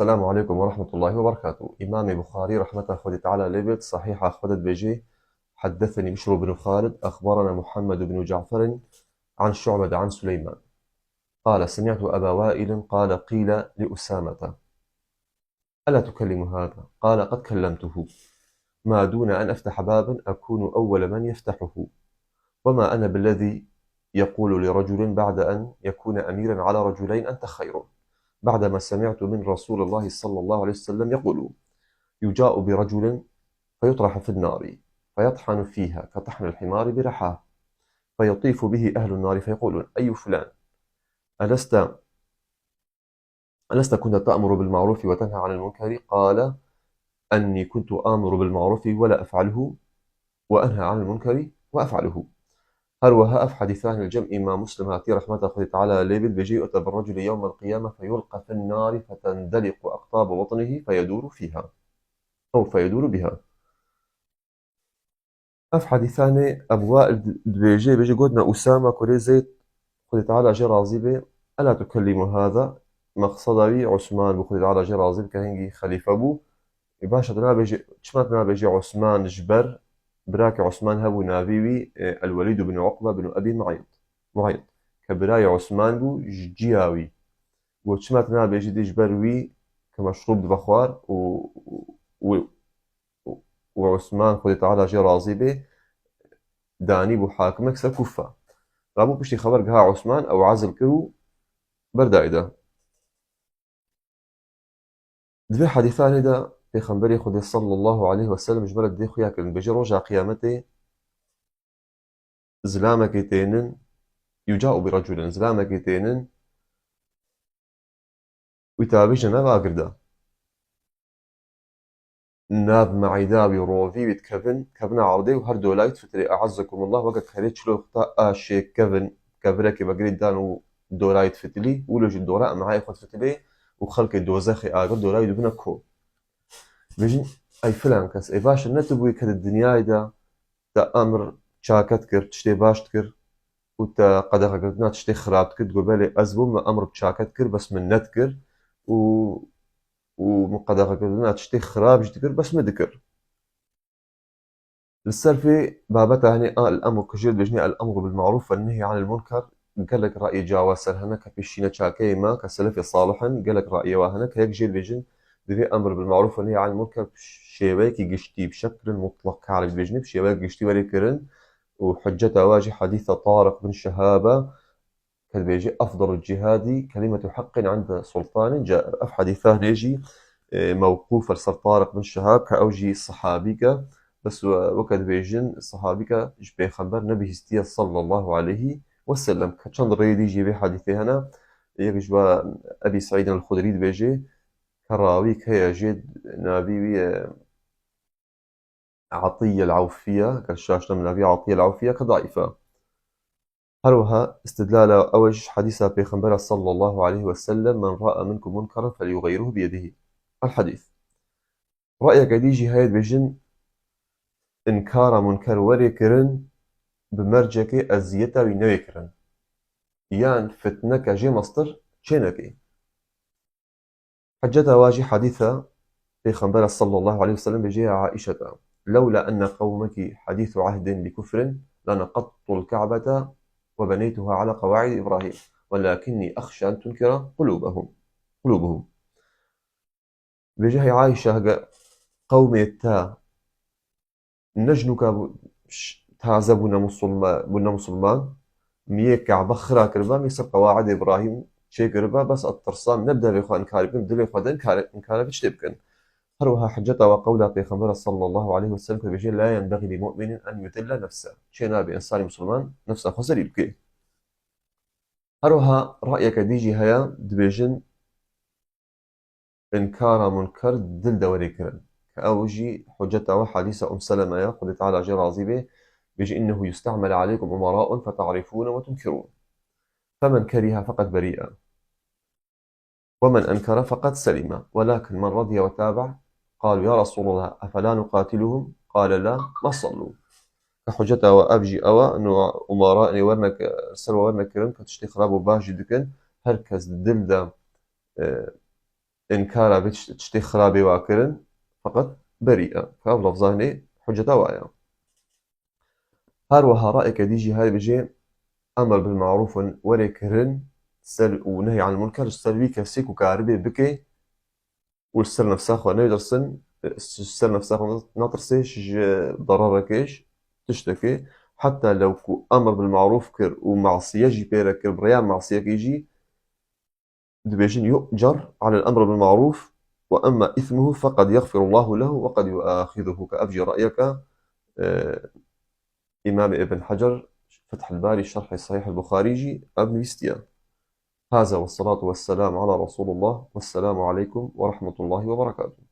السلام عليكم ورحمة الله وبركاته. إمام بخاري رحمة الله تعالى لبت صحيح أخذت بيجي. حدثني بشر بن خالد أخبرنا محمد بن جعفر عن شعبة عن سليمان قال سمعت أبا وائل قال قيل لأسامة ألا تكلم هذا؟ قال قد كلمته ما دون أن أفتح بابا أكون أول من يفتحه، وما أنا بالذي يقول لرجل بعد أن يكون أميرا على رجلين أنت خير، بعدما سمعت من رسول الله صلى الله عليه وسلم يقول يجاء برجل فيطرح في النار فيطحن فيها كطحن الحمار برحاه، فيطيف به أهل النار فيقولون أي فلان ألست كنت تأمر بالمعروف وتنهى عن المنكر؟ قال أني كنت آمر بالمعروف ولا أفعله وأنهى عن المنكر وأفعله. هروها أف حديثان الجمع ما مسلم هاتي رحمة الله تعالى ليبل بجيء بالرجل يوم القيامة فيلقى في النار فتندلق أقطاب بطنه فيدور فيها أو فيدور بها. اف حديثان ابواء بيجي قلنا اسامه كوري زيد خذ تعالى جي راضي به الا تكلم هذا مقصدي عثمان بخذ تعالى جي راضي كهنجي خليفه ابو باشا دنا بيجي شماتنا بيجي عثمان جبر براك عثمان هبو نافيوي الوليد بن عقبه بن ابي معيط كبراي عثمان بو جياوي وشماتنا بيجي دي جبروي كمشروب بخوار و... وعثمان خذ تعالى جي راضي به داني بو حاكمك سر كوفة رابو بشتي خبر قها عثمان او عزل كرو بردائده دفي حديثان دا پیغمبر خود صلى الله عليه وسلم جبرت دي خويا كرن بجي رجع قيامته زلامك تينن يجاء برجل زلامك تينن ويتابج نبا قردا ناب معيداوي روفي بيت كفن عرضي وهر دولايت فتري اعزكم الله وقت خليت شلو اخطاء اشي كفرك بقريد دانو دولايت فتلي ولوج الدوراء معاي خد فتلي وخلق الدوزخي اقر دولايت بنا كو بيجن اي فلان كس اي باش نتبوي كد الدنيا دا امر شاكت كر تشتي باش كر وتا قدر قدنا تشتي خراب كر تقول بالي ازبو ما امر بشاكت كر بس من نتكر و ومن قدر قدنا تشتي خراب جتكر بس مدكر للسلفي بابتها هني الامر كجيل بجني الامر بالمعروف والنهي عن المنكر قال لك راي جاواسر هنا كبيشينا شاكي ما كسلفي صالحا قال لك راي واهنا كيك جيل بجن دفي امر بالمعروف والنهي عن المنكر شيباكي قشتي بشكل مطلق على بجني بشيباكي قشتي وليكرن وحجة واجه حديث طارق بن شهابة كان بيجي افضل الجهاد كلمة حق عند سلطان جائر اف حديثان يجي موقوف لسر طارق بن شهاب كأوجي صحابيك بس وقت بيجن صحابيك جبي خبر نبي هستيا صلى الله عليه وسلم كان ريدي جيبي حديثي هنا يجوا أبي سعيد الخدري بيجي كراوي كي جد نبي عطية العوفية كالشاشة من نبي عطية العوفية كضعيفة هروها استدلال أوج حديث بيخنبر صلى الله عليه وسلم من رأى منكم منكرا فليغيره بيده. الحديث رأيك ديجي هاي بيجن إنكار منكر وريكرن بمرجكي أزيتا وينويكرن يان فتنك جي مصدر شينكي حجتها واجي حديثة في خنبر صلى الله عليه وسلم بجي عائشة لولا أن قومك حديث عهد بكفر لنقضت الكعبة وبنيتها على قواعد إبراهيم ولكني أخشى أن تنكر قلوبهم بجي عائشة قومي تا نجنك تازە بوونە مسلمان میە کەعبە خرا کردبا میسەر قەواعد ئیبراهیم چێ کردبا بەس ئەتترسان نەبدا لێ خوا ئینکاری بکەن دلێ خوا ئینکارە شتێ بکەن هەروەها حجەتەوە قەولا پێغەمبەر صلى الله عليه وسلم کە بێژێ لا ينبغي لمؤمن أن يذل نفسه چێ نابێ ئینسانی مسلمان نفسە خۆ زەلیل بکەی هەروەها ڕەئیەکە دیژی هەیە دبێژن إنكار منكر دل دوريكرن كأوجي حجتها حديث سلمة قل تعالى جي راضي به بيجي إنه يستعمل عليكم أمراء فتعرفون وتنكرون فمن كره فقد بريئا ومن أنكر فقد سلم ولكن من رضي وتابع قالوا يا رسول الله أفلا نقاتلهم قال لا ما صلوا كحجتها وأبجي أوا أنه أمراء ورنك سلوى ورنك كرن كتشتي خراب وباجي دكن هركز دل دا إنكارا بتشتي خرابي واكرن فقط بريئة كاب لفظاني حجة وايا هروها رأيك ديجي هاي بجي أمر بالمعروف وريكرن ونهي عن المنكر السلبي كسيك وكاربي بكي والسر نفسها خو نيدرسن السر نفسها ناطرسيش ضرركيش تشتكي حتى لو أمر بالمعروف كر ومعصية جي بيرا كر بريان معصية كيجي دبيجن يؤجر على الأمر بالمعروف وأما إثمه فقد يغفر الله له وقد يؤاخذه كأفجي رأيك إمام ابن حجر فتح الباري شرح صحيح البخاري ابن بيستيا هذا والصلاة والسلام على رسول الله والسلام عليكم ورحمة الله وبركاته